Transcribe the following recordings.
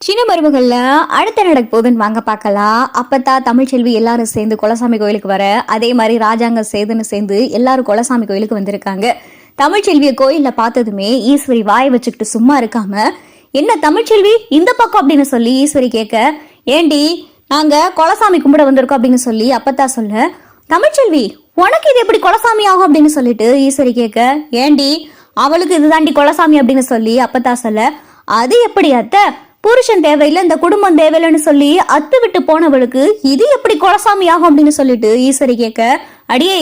சின்ன மருமகள்ல அடுத்த நடக்க போகுதுன்னு வாங்க பார்க்கலாம். அப்பத்தான் தமிழ்ச்செல்வி எல்லாரும் சேர்ந்து குலசாமி கோயிலுக்கு வர, அதே மாதிரி ராஜாங்க சேதுன்னு சேர்ந்து எல்லாரும் குலசாமி கோயிலுக்கு வந்திருக்காங்க. தமிழ்ச்செல்விய கோயில்ல பார்த்ததுமே ஈஸ்வரி வாயை வச்சுக்கிட்டு சும்மா இருக்காம, என்ன தமிழ்ச்செல்வி இந்த பக்கம் அப்படின்னு சொல்லி ஈஸ்வரி கேட்க, ஏண்டி நாங்க குலசாமி கும்பிட வந்திருக்கோம் அப்படின்னு சொல்லி அப்பத்தா சொல்ல, தமிழ்ச்செல்வி உனக்கு இது எப்படி குலசாமி ஆகும் அப்படின்னு சொல்லிட்டு ஈஸ்வரி கேட்க, ஏண்டி அவளுக்கு இதுதாண்டி குலசாமி அப்படின்னு சொல்லி அப்பத்தா சொல்ல, அது எப்படி அத்தை, புருஷன் தேவையில்லை இந்த குடும்பம் தேவையில்லைன்னு சொல்லி அத்து விட்டு போனவளுக்கு இது எப்படி குலசாமி ஆகும் அப்படின்னு சொல்லிட்டு ஈஸ்வரி கேட்க, அடியே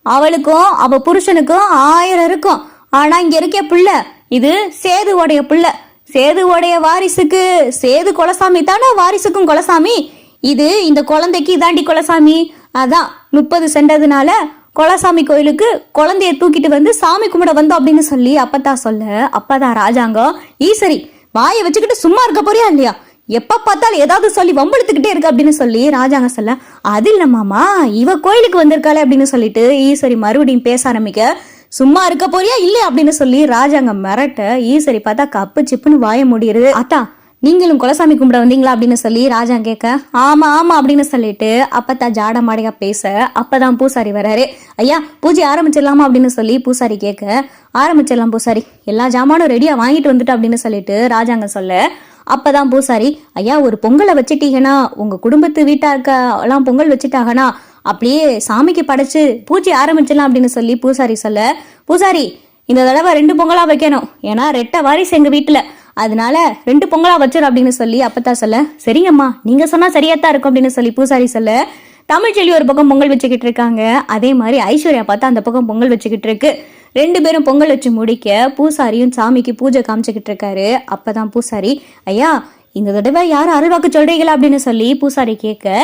அவளுக்கும் அவ புருஷனுக்கும் 1000 இருக்கும், ஆனா இங்க இருக்க பிள்ளை இது சேதுவோடைய பிள்ளை, சேதுவோடைய வாரிசுக்கு சேது குலசாமி தானே வாரிசுக்கும் குலசாமி, இது இந்த குழந்தைக்கு இதாண்டி குலசாமி, அதான் 30 சென்றதுனால குலசாமி கோயிலுக்கு குழந்தைய தூக்கிட்டு வந்து சாமி கும்பிட வந்தோம் அப்படின்னு சொல்லி அப்பத்தா சொல்ல, அப்பதான் ராஜாங்கம், ஈஸ்வரி வாயை வச்சுக்கிட்டு சும்மா இருக்க போறியா இல்லையா, எப்ப பார்த்தாலும் ஏதாவது சொல்லி வம்பெடுத்துக்கிட்டே இருக்கு அப்படின்னு சொல்லி ராஜாங்க சொல்ல, அது இல்ல மாமா இவ கோயிலுக்கு வந்திருக்காளே அப்படின்னு சொல்லிட்டு ஈஸ்வரி மறுபடியும் பேச ஆரம்பிக்க, சும்மா இருக்க போறியா இல்லையா அப்படின்னு சொல்லி ராஜாங்க மிரட்ட, ஈஸ்வரி பார்த்தா கப்பு சிப்புன்னு வாய முடியுது. அத்தா நீங்களும் குலசாமி கும்பிட வந்தீங்களா அப்படின்னு சொல்லி ராஜா கேட்க, ஆமா ஆமா அப்படின்னு சொல்லிட்டு அப்பத்தா ஜாட மாடையா பேச, அப்பதான் பூசாரி வராரு. ஐயா பூஜை ஆரம்பிச்சிடலாமா அப்படின்னு சொல்லி பூசாரி கேட்க, ஆரம்பிச்சிடலாம் பூசாரி, எல்லா ஜாமானும் ரெடியா வாங்கிட்டு வந்துட்டு அப்படின்னு சொல்லிட்டு ராஜாங்க சொல்ல, அப்பதான் பூசாரி, ஐயா ஒரு பொங்கலை வச்சுட்டீங்கன்னா உங்க குடும்பத்து வீட்டாக்க எல்லாம் பொங்கல் வச்சுட்டாங்கன்னா அப்படியே சாமிக்கு படைச்சு பூஜை ஆரம்பிச்சிடலாம் அப்படின்னு சொல்லி பூசாரி சொல்ல, பூசாரி இந்த தடவை 2 பொங்கலா வைக்கணும், ஏன்னா 2 வாரிசு எங்க வீட்டுல, அதனால 2 பொங்கலா வச்சிடும் அப்படின்னு சொல்லி அப்பத்தா சொல்ல, சரிங்கம்மா நீங்க சொன்னா சரியாத்தான் இருக்கும் அப்படின்னு சொல்லி பூசாரி சொல்ல, தமிழ்ச்செல்வி ஒரு பக்கம் பொங்கல் வச்சுக்கிட்டு இருக்காங்க, அதே மாதிரி ஐஸ்வர்யா பார்த்தா அந்த பக்கம் பொங்கல் வச்சுக்கிட்டு இருக்கு. 2 பேரும் பொங்கல் வச்சு முடிக்க பூசாரியும் சாமிக்கு பூஜை காமிச்சுக்கிட்டு இருக்காரு. அப்பதான் பூசாரி, ஐயா இந்த தடவை யாரும் அருள்வாக்கு சொல்றீங்களா அப்படின்னு சொல்லி பூசாரி கேட்க,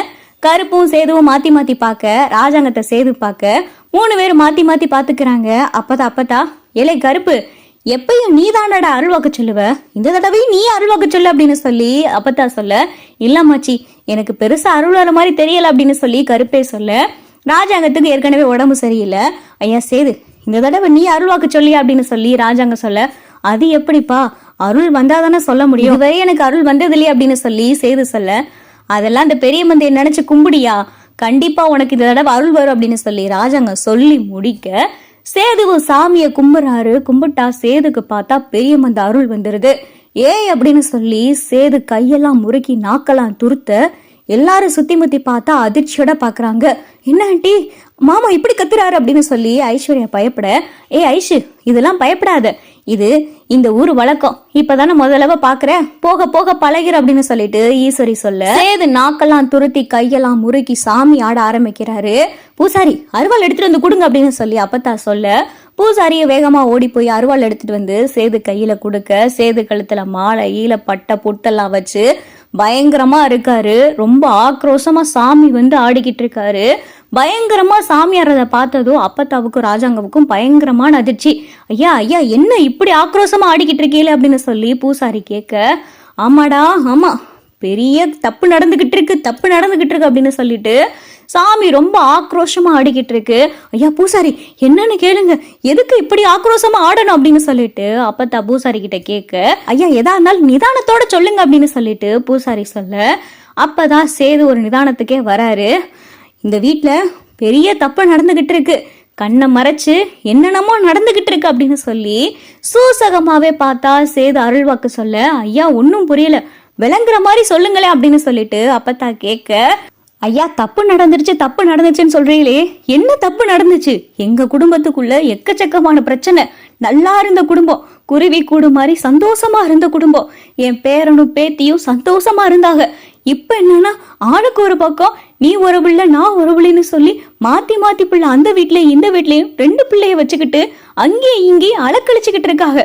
கருப்பும் சேதுவும் மாத்தி மாத்தி பார்க்க, ராஜாங்கத்தை சேது பார்க்க, 3 பேரும் மாத்தி மாத்தி பாத்துக்கிறாங்க. அப்பத்தா ஏலே கருப்பு எப்பயும் நீ தாண்டடா அருள்வாக்கு சொல்லுவ, இந்த தடவையும் நீ அருள்வாக்கு சொல்லு அப்படின்னு சொல்லி அப்பத்தா சொல்ல, இல்லம்மாச்சி எனக்கு பெருசா அருள் வர மாதிரி தெரியல அப்படின்னு சொல்லி கருப்பே சொல்ல, ராஜாங்கத்துக்கு ஏற்கனவே உடம்பு சரியில்லை, ஐயா சேது இந்த தடவை நீ அருள்வாக்கு சொல்லியா அப்படின்னு சொல்லி ராஜாங்க சொல்ல, அது எப்படிப்பா அருள் வந்தாதானே சொல்ல முடியும், இதுவரை எனக்கு அருள் வந்தது இல்லையா அப்படின்னு சொல்லி சேது சொல்ல, அதெல்லாம் இந்த பெரிய மந்தையை நினைச்சு கும்பிடியா, கண்டிப்பா உனக்கு இந்த தடவை அருள் வரும் அப்படின்னு சொல்லி ராஜாங்க சொல்லி முடிக்க, சேதுவும் சாமியை கும்பிடுறாரு. கும்பிட்டா சேதுக்கு பார்த்தா பெரிய மந்த அருள் வந்துருது. ஏய் அப்படின்னு சொல்லி சேது கையெல்லாம் முறுக்கி நாக்கெல்லாம் துருத்த, எல்லாரும் சுத்தி முத்தி பார்த்தா அதிர்ச்சியோட பாக்குறாங்க. என்ன ஆண்டி மாமா இப்படி கத்துறாரு அப்படின்னு சொல்லி ஐஸ்வர்யா பயப்பட, ஏ ஐஷு இதெல்லாம் பயப்படாத, இது இந்த ஊர் வழக்கம், இப்பதானே முதலவ பாக்குற, போக போக பழகிற அப்படின்னு சொல்லிட்டு ஈஸ்வரி சொல்ல, சேது நாக்கெல்லாம் துருத்தி கையெல்லாம் முறுக்கி சாமி ஆட ஆரம்பிக்கிறாரு. பூசாரி அருவாள் எடுத்துட்டு வந்து கொடுங்க அப்படின்னு சொல்லி அப்பத்தா சொல்ல, பூசாரிய வேகமா ஓடி போய் அருவாள் எடுத்துட்டு வந்து சேது கையில கொடுக்க, சேது கழுத்துல மாலை ஈல பட்டை பொட்டெல்லாம் வச்சு பயங்கரமா இருக்காரு. ரொம்ப ஆக்ரோஷமா சாமி வந்து ஆடிக்கிட்டு இருக்காரு. பயங்கரமா சாமி ஆடுறத பார்த்ததும் அப்பத்தாவுக்கும் ராஜாங்கவுக்கும் பயங்கரமான அதிர்ச்சி. ஐயா ஐயா என்ன இப்படி ஆக்ரோஷமா ஆடிக்கிட்டு இருக்கீங்களே அப்படின்னு சொல்லி பூசாரி கேட்க, ஆமாடா ஆமா பெரிய தப்பு நடந்துகிட்டு இருக்கு அப்படின்னு சொல்லிட்டு சாமி ரொம்ப ஆக்ரோஷமா ஆடிக்கிட்டு இருக்கு. ஐயா பூசாரி என்னன்னு கேளுங்க, எதுக்கு இப்படி ஆக்ரோஷமா ஆடணும் அப்படின்னு சொல்லிட்டு அப்பத்தா பூசாரி கிட்ட கேட்க, ஐயா எதா இருந்தாலும் நிதானத்தோட சொல்லுங்க அப்படின்னு சொல்லிட்டு பூசாரி சொல்ல, அப்பதான் சேது ஒரு நிதானத்துக்கே வராரு. இந்த வீட்டுல பெரிய தப்பு நடந்துகிட்டு இருக்கு, கண்ணை மறைச்சு என்னென்னமோ நடந்துகிட்டு இருக்கு அப்படின்னு சொல்லி சூசகமாவே பார்த்தா சேது அருள்வாக்கு சொல்ல, ஐயா ஒன்னும் புரியல விளங்குற மாதிரி சொல்லுங்களேன் அப்படின்னு சொல்லிட்டு அப்பத்தா கேட்க, ஐயா தப்பு நடந்துருச்சுன்னு சொல்றீங்களே, என்ன தப்பு நடந்துச்சு, எங்க குடும்பத்துக்குள்ள எக்கச்சக்கமான பிரச்சனை, நல்லா இருந்த குடும்பம், குருவி கூடு மாதிரி சந்தோஷமா இருந்த குடும்பம், என் பேரனும் பேத்தியும் சந்தோஷமா இருந்தாங்க, இப்ப என்னன்னா ஆளுக்கு ஒரு பக்கம் நீ ஒரு பிள்ளை நான் ஒரு பிள்ளைன்னு சொல்லி மாத்தி மாத்தி பிள்ளை அந்த வீட்லயும் இந்த வீட்லயும் 2 பிள்ளைய வச்சுக்கிட்டு அங்கேயும் இங்கேயும் அலக்கழிச்சுக்கிட்டு இருக்காங்க,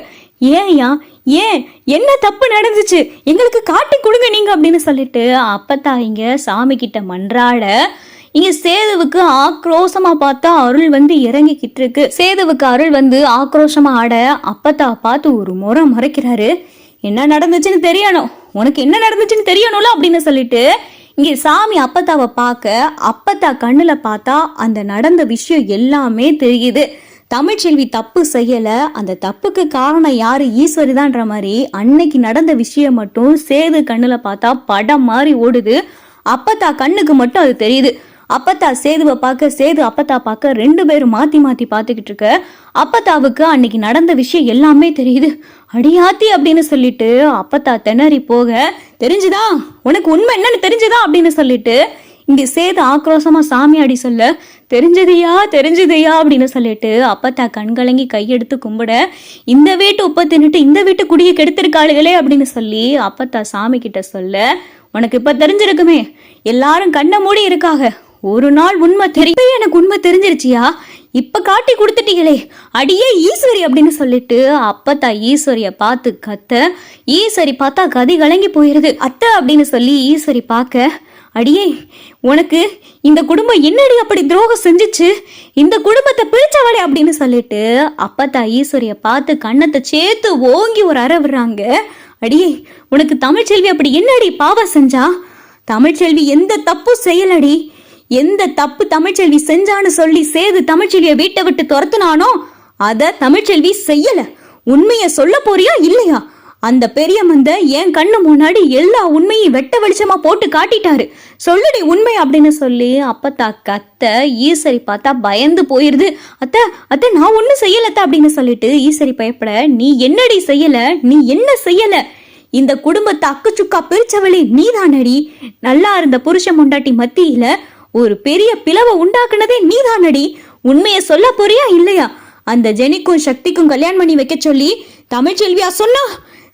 ஏன்யா ஏன் என்ன தப்பு நடந்துச்சு எங்களுக்கு காட்டி கொடுங்க நீங்க அப்படின்னு சொல்லிட்டு அப்பத்தா இங்க சாமி கிட்ட மன்றாட, இங்க சேதுவுக்கு ஆக்ரோஷமா பார்த்தா அருள் வந்து இறங்கிக்கிட்டு இருக்கு. சேதுவுக்கு அருள் வந்து ஆக்ரோஷமா ஆட அப்பத்தா பார்த்து ஒரு முறை மறைக்கிறாரு. என்ன நடந்துச்சுன்னு தெரியணும், உனக்கு என்ன நடந்துச்சுன்னு தெரியணும்ல அப்படின்னு சொல்லிட்டு இங்க சாமி அப்பத்தாவை பார்க்க, அப்பத்தா கண்ணுல பார்த்தா அந்த நடந்த விஷயம் எல்லாமே தெரியுது. தமிழ்ச்செல்வி தப்பு செய்யல, அந்த தப்புக்கு காரணம் யாரு, ஈஸ்வரி தான்ற மாதிரி அன்னைக்கு நடந்த விஷயம் மட்டும் சேது கண்ணுல பார்த்தா படம் மாதிரி ஓடுது. அப்பத்தா கண்ணுக்கு மட்டும் அது தெரியுது. அப்பத்தா சேதுவை பார்க்க, சேது அப்பத்தா பார்க்க, 2 பேரும் மாத்தி மாத்தி பார்த்துக்கிட்டு இருக்க. அப்பத்தாவுக்கு அன்னைக்கு நடந்த விஷயம் எல்லாமே தெரியுது. அடியாத்தி அப்படின்னு சொல்லிட்டு அப்பத்தா திணறி போக, தெரிஞ்சுதா உனக்கு உண்மை என்னன்னு தெரிஞ்சுதா அப்படின்னு சொல்லிட்டு இங்க சேது ஆக்ரோஷமா சாமியாடி சொல்ல, தெரிஞ்சதையா அப்படின்னு சொல்லிட்டு அப்பத்தா கண்கலங்கி கையெடுத்து கும்பிட, இந்த வீட்டு உப்பை தின்னுட்டு இந்த வீட்டு குடியை கெடுத்திருக்காளுகளே அப்படின்னு சொல்லி அப்பத்தா சாமி கிட்ட சொல்ல, உனக்கு இப்ப தெரிஞ்சிருக்குமே, எல்லாரும் கண்ண மூடி இருக்காங்க, ஒரு நாள் உண்மை தெரியும், எனக்கு உண்மை தெரிஞ்சிருச்சியா, இப்ப காட்டி கொடுத்துட்டீங்களே, அடியே ஈஸ்வரி அப்படின்னு சொல்லிட்டு அப்பத்தா ஈஸ்வரிய பார்த்து கத்த, ஈஸ்வரி பார்த்தா கதி கலங்கி போயிருது. அத்தை அப்படின்னு சொல்லி ஈஸ்வரி பார்க்க, அடியே உனக்கு இந்த குடும்பம் என்னடி அப்படி துரோகம் செஞ்சுச்சு, இந்த குடும்பத்தை பிரிச்சவளே அப்படின்னு சொல்லிட்டு அப்பத்தா ஈஸ்வரிய பார்த்து கண்ணத்தை சேர்த்து ஓங்கி ஒரு அறை விடுறாங்க. அடியே உனக்கு தமிழ்ச்செல்வி அப்படி என்னடி பாவம் செஞ்சா, தமிழ்ச்செல்வி எந்த தப்பும் செய்யலடி, எந்த தப்பு தமிழ்ச்செல்வி செஞ்சான்னு சொல்லி சேது தமிழ்ச்செல்வியை வீட்டை விட்டு துரத்துனானோ அத தமிழ்ச்செல்வி செய்யல. உண்மைய சொல்ல போறியா இல்லையா? அந்த பெரிய மந்த என் கண்ணு முன்னாடி எல்லா உண்மையும் வெட்ட வெளிச்சமா போட்டு காட்டிட்டாரு, சொல்லுடி உண்மை அப்படின்னு சொல்லி அப்பத்தா கத்த, ஈஸ்வரி பார்த்தா பயந்து போயிருது. அத்தை நான் ஒன்னும் செய்யலத்த அப்படின்னு சொல்லிட்டு ஈஸ்வரி பயப்பட, நீ என்னடி செய்யல, நீ என்ன செய்யல, இந்த குடும்பத்தை அக்குச்சுக்கா பிரிச்சவளே நீதானடி, நல்லா இருந்த புருஷன் முண்டாட்டி மத்தியில ஒரு பெரிய பிளவை உண்டாக்குனதே நீதானடி, உண்மைய சொல்ல போறியா இல்லையா? அந்த ஜெனிக்கும் சக்திக்கும் கல்யாணம் பண்ணி வைக்க சொல்லி தமிழ்ச்செல்வியா சொன்னா,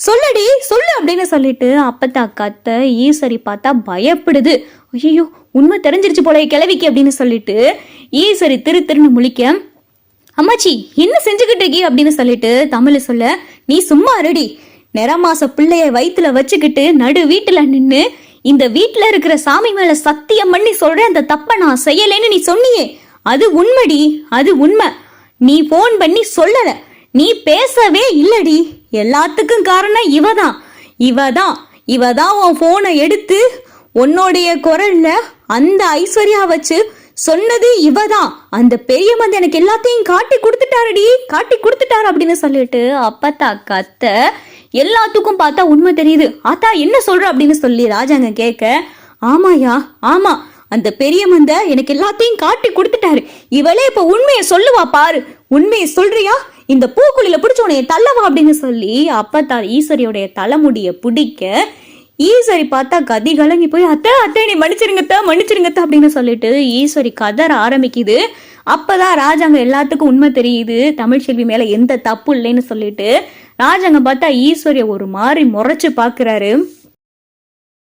சொல்லடி சொல்லு அப்படின்னு சொல்லிட்டு அப்பத்தா கத்த, ஈஸ்வரி பார்த்தா பயப்படுது. ஐயோ உண்மை தெரிஞ்சிருச்சு போல கிளவிக்கு அப்படின்னு சொல்லிட்டு ஈஸ்வரி திருன்னு முழிக்க, அம்மாச்சி என்ன செஞ்சுக்கிட்டு இருக்கீ அப்படின்னு சொல்லிட்டு தமிழ் சொல்ல, நீ சும்மா ரெடி, நிறமாச பிள்ளைய வயிற்றுல வச்சுக்கிட்டு நடு வீட்டுல நின்று இந்த வீட்டுல இருக்கிற சாமி மேல சத்தியம் பண்ணி சொல்றேன், அந்த தப்ப நான் செய்யலைன்னு நீ சொன்னியே, அது உண்மைடி, அது உண்மை, நீ போன் பண்ணி சொல்லல, நீ பேசவே இல்லடி, எல்லாத்துக்கும் காரணம் இவதான் உன் போனை எடுத்து உன்னோடைய குரல்ல அந்த ஐஸ்வர்யா வச்சு சொன்னது இவதான், அந்த பெரிய மந்த எனக்கு எல்லாத்தையும் காட்டி கொடுத்துட்டாரு அப்படின்னு சொல்லிட்டு அப்பத்தா கத்த, எல்லாத்துக்கும் பார்த்தா உண்மை தெரியுது. ஆத்தா என்ன சொல்ற அப்படின்னு சொல்லி ராஜாங்க கேட்க, ஆமாயா ஆமா, அந்த பெரிய மந்த எனக்கு எல்லாத்தையும் காட்டி கொடுத்துட்டாரு, இவளே இப்ப உண்மையை சொல்லுவா பாரு, உண்மையை சொல்றியா, இந்த பூக்குழியில பிடிச்ச உனைய தள்ளவா அப்படின்னு சொல்லி அப்பத்தா ஈஸ்வரியோடைய தலைமுடிய பிடிக்க, ஈஸ்வரி பார்த்தா கதி கலங்கி போய், அத்தை நீ மன்னிச்சிருங்கத்த அப்படின்னு சொல்லிட்டு ஈஸ்வரி கதற ஆரம்பிக்குது. அப்பதான் ராஜாங்க எல்லாத்துக்கும் உண்மை தெரியுது, தமிழ்ச்செல்வி மேல எந்த தப்பு இல்லைன்னு சொல்லிட்டு ராஜாங்க பார்த்தா ஈஸ்வரிய ஒரு மாதிரி முறைச்சு பாக்குறாரு.